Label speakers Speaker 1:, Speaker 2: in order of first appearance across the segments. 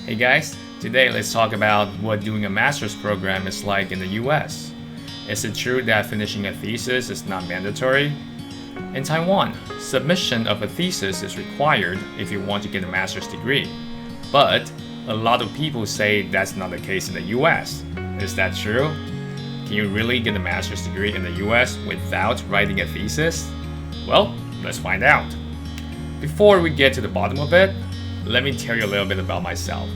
Speaker 1: Hey guys, today let's talk about what doing a master's program is like in the US. Is it true that finishing a thesis is not mandatory? In Taiwan, submission of a thesis is required if you want to get a master's degree. But a lot of people say that's not the case in the US. Is that true? Can you really get a master's degree in the US without writing a thesis? Well, let's find out. Before we get to the bottom of it, let me tell you a little bit about myself.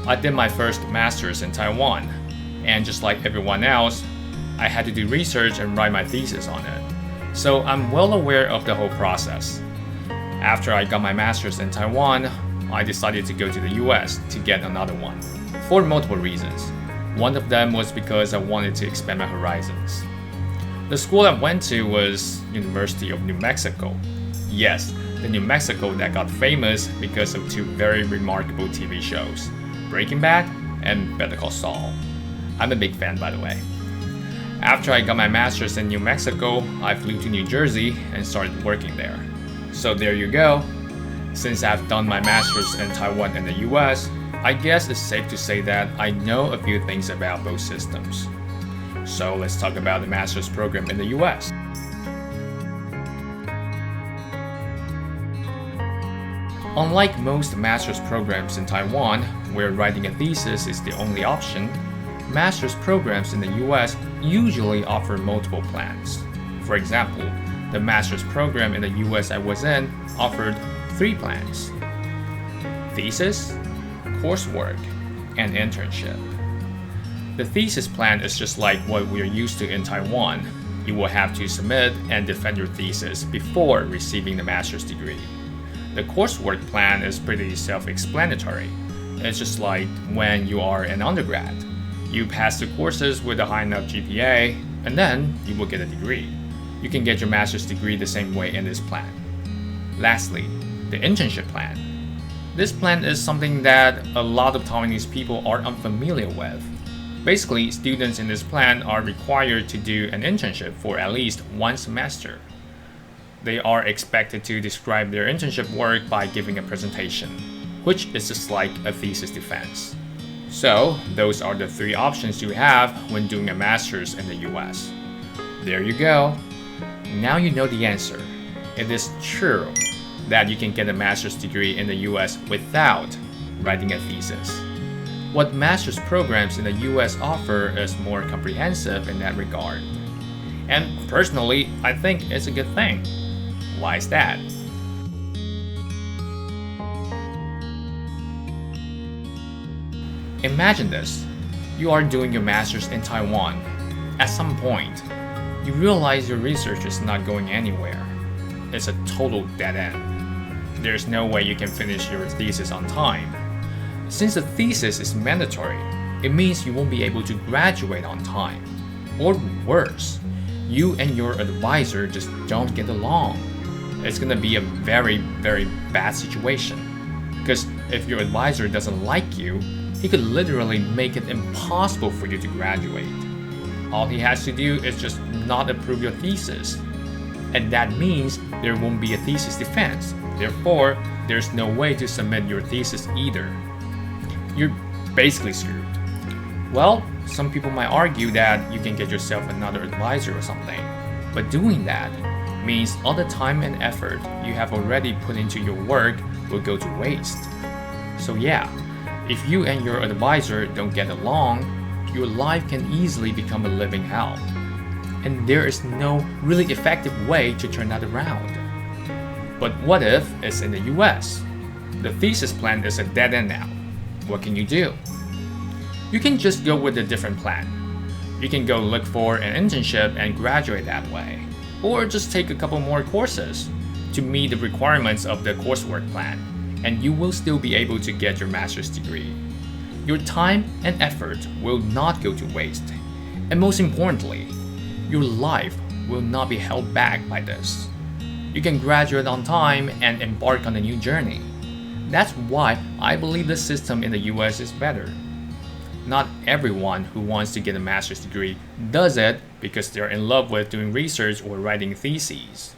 Speaker 1: I did my first master's in Taiwan, and just like everyone else, I had to do research and write my thesis on it. So I'm well aware of the whole process. After I got my master's in Taiwan, I decided to go to the US to get another one, for multiple reasons. One of them was because I wanted to expand my horizons. The school I went to was University of New Mexico. Yes, the New Mexico that got famous because of two very remarkable TV shows, Breaking Bad and Better Call Saul. I'm a big fan, by the way. After I got my master's in New Mexico, I flew to New Jersey and started working there. So there you go. Since I've done my master's in Taiwan and the US, I guess it's safe to say that I know a few things about both systems. So let's talk about the master's program in the US. Unlike most master's programs in Taiwan, where writing a thesis is the only option, master's programs in the US usually offer multiple plans. For example, the master's program in the US I was in offered 3 plans: thesis, coursework, and internship. The thesis plan is just like what we're used to in Taiwan. You will have to submit and defend your thesis before receiving the master's degree. The coursework plan is pretty self-explanatory. It's just like when you are an undergrad. You pass the courses with a high enough GPA, and then you will get a degree. You can get your master's degree the same way in this plan. Lastly, the internship plan. This plan is something that a lot of Taiwanese people are unfamiliar with. Basically, students in this plan are required to do an internship for at least 1 semester. They are expected to describe their internship work by giving a presentation, which is just like a thesis defense. So, those are the 3 options you have when doing a master's in the US. There you go. Now you know the answer. It is true that you can get a master's degree in the US without writing a thesis. What master's programs in the US offer is more comprehensive in that regard. And personally, I think it's a good thing. Why is that? Imagine this. You are doing your master's in Taiwan. At some point, you realize your research is not going anywhere. It's a total dead end. There's no way you can finish your thesis on time. Since the thesis is mandatory, it means you won't be able to graduate on time. Or worse, you and your advisor just don't get along. It's gonna be a very, very bad situation. Because if your advisor doesn't like you, he could literally make it impossible for you to graduate. All he has to do is just not approve your thesis. And that means there won't be a thesis defense. Therefore, there's no way to submit your thesis either. You're basically screwed. Well, some people might argue that you can get yourself another advisor or something. But doing that means all the time and effort you have already put into your work will go to waste. So yeah, if you and your advisor don't get along, your life can easily become a living hell. And there is no really effective way to turn that around. But what if it's in the US? The thesis plan is a dead end now. What can you do? You can just go with a different plan. You can go look for an internship and graduate that way. Or just take a couple more courses to meet the requirements of the coursework plan, and you will still be able to get your master's degree. Your time and effort will not go to waste. And most importantly, your life will not be held back by this. You can graduate on time and embark on a new journey. That's why I believe the system in the US is better. Not everyone who wants to get a master's degree does it because they're in love with doing research or writing theses.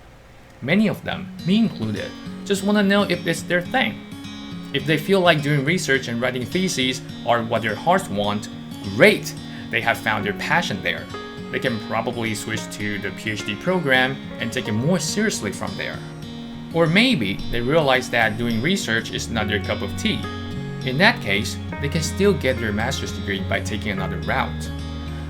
Speaker 1: Many of them, me included, just want to know if it's their thing. If they feel like doing research and writing theses are what their hearts want, great! They have found their passion there. They can probably switch to the PhD program and take it more seriously from there. Or maybe they realize that doing research is not their cup of tea. In that case, they can still get their master's degree by taking another route.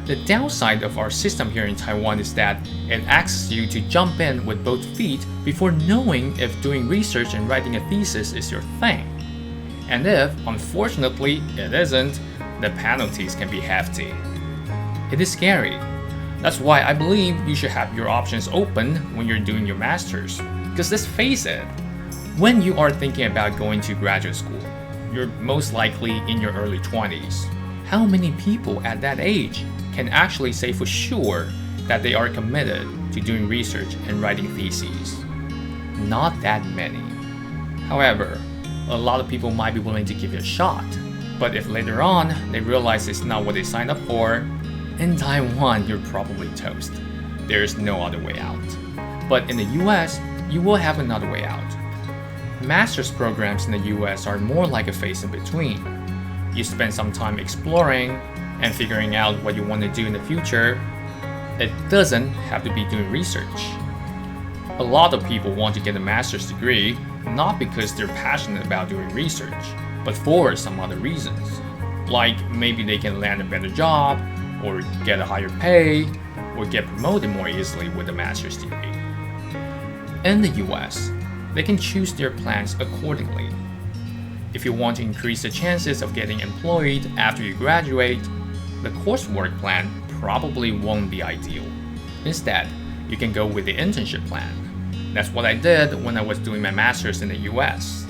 Speaker 1: The downside of our system here in Taiwan is that it asks you to jump in with both feet before knowing if doing research and writing a thesis is your thing. And if, unfortunately, it isn't, the penalties can be hefty. It is scary. That's why I believe you should have your options open when you're doing your master's. Because let's face it, when you are thinking about going to graduate school, you're most likely in your early 20s. How many people at that age can actually say for sure that they are committed to doing research and writing theses? Not that many. However, a lot of people might be willing to give it a shot. But if later on they realize it's not what they signed up for, in Taiwan you're probably toast. There's no other way out. But in the US, you will have another way out. Master's programs in the US are more like a phase in between. You spend some time exploring and figuring out what you want to do in the future. It doesn't have to be doing research. A lot of people want to get a master's degree not because they're passionate about doing research, but for some other reasons. Like maybe they can land a better job, or get a higher pay, or get promoted more easily with a master's degree. In the US, they can choose their plans accordingly. If you want to increase the chances of getting employed after you graduate, the coursework plan probably won't be ideal. Instead, you can go with the internship plan. That's what I did when I was doing my master's in the US.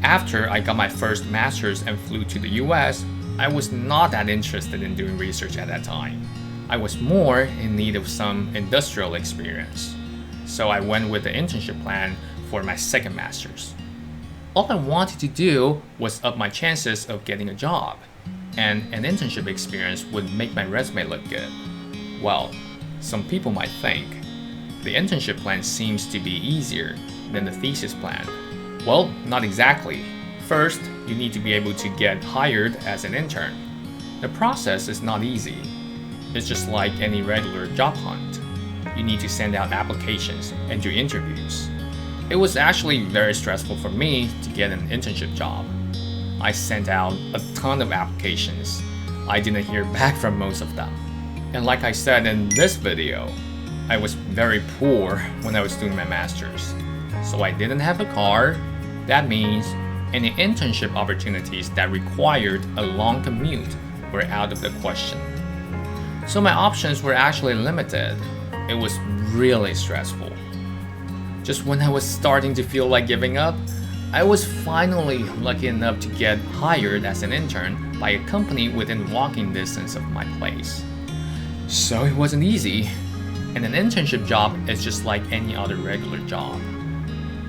Speaker 1: After I got my first master's and flew to the US, I was not that interested in doing research at that time. I was more in need of some industrial experience. So I went with the internship plan for my second master's. All I wanted to do was up my chances of getting a job, and an internship experience would make my resume look good. Well, some people might think the internship plan seems to be easier than the thesis plan. Well, not exactly. First, you need to be able to get hired as an intern. The process is not easy. It's just like any regular job hunt. You need to send out applications and do interviews. It was actually very stressful for me to get an internship job. I sent out a ton of applications. I didn't hear back from most of them. And like I said in this video, I was very poor when I was doing my master's. So I didn't have a car. That means any internship opportunities that required a long commute were out of the question. So my options were actually limited. It was really stressful. Just when I was starting to feel like giving up, I was finally lucky enough to get hired as an intern by a company within walking distance of my place. So it wasn't easy, and an internship job is just like any other regular job.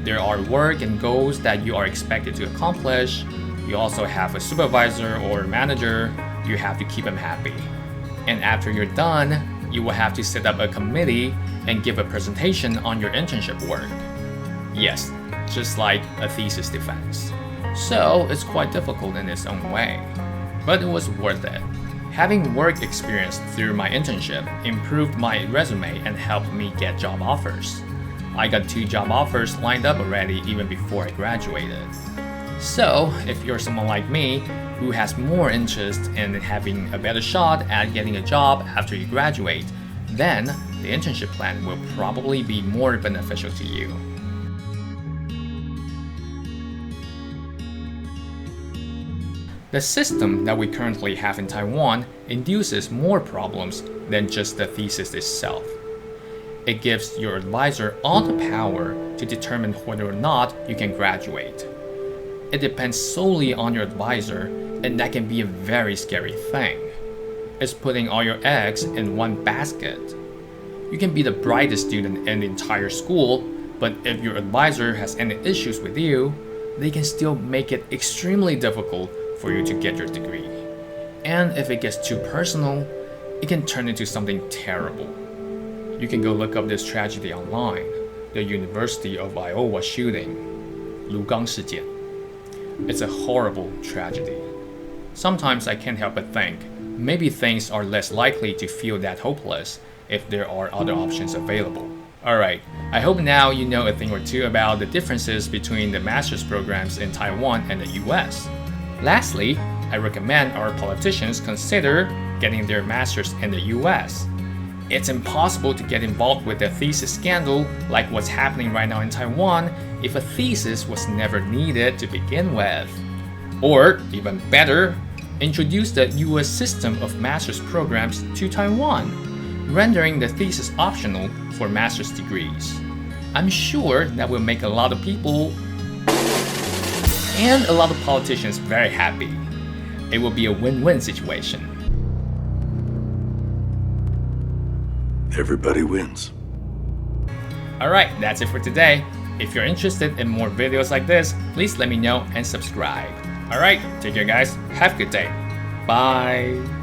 Speaker 1: There are work and goals that you are expected to accomplish. You also have a supervisor or manager. You have to keep them happy. And after you're done, you will have to set up a committee and give a presentation on your internship work. Yes, just like a thesis defense. So it's quite difficult in its own way, but it was worth it. Having work experience through my internship improved my resume and helped me get job offers. I got 2 job offers lined up already even before I graduated. So if you're someone like me who has more interest in having a better shot at getting a job after you graduate, then the internship plan will probably be more beneficial to you. The system that we currently have in Taiwan induces more problems than just the thesis itself. It gives your advisor all the power to determine whether or not you can graduate. It depends solely on your advisor, and that can be a very scary thing. It's putting all your eggs in one basket. You can be the brightest student in the entire school, but if your advisor has any issues with you, they can still make it extremely difficult for you to get your degree. And if it gets too personal, it can turn into something terrible. You can go look up this tragedy online, the University of Iowa shooting, 卢冈事件. It's a horrible tragedy. Sometimes I can't help but think, maybe things are less likely to feel that hopeless if there are other options available. Alright, I hope now you know a thing or two about the differences between the master's programs in Taiwan and the US. Lastly, I recommend our politicians consider getting their master's in the US. It's impossible to get involved with a thesis scandal like what's happening right now in Taiwan if a thesis was never needed to begin with. Or, even better, introduce the US system of master's programs to Taiwan, rendering the thesis optional for master's degrees. I'm sure that will make a lot of people and a lot of politicians very happy. It will be a win-win situation.
Speaker 2: Everybody wins.
Speaker 1: Alright, that's it for today. If you're interested in more videos like this, please let me know and subscribe. Alright, take care guys. Have a good day. Bye.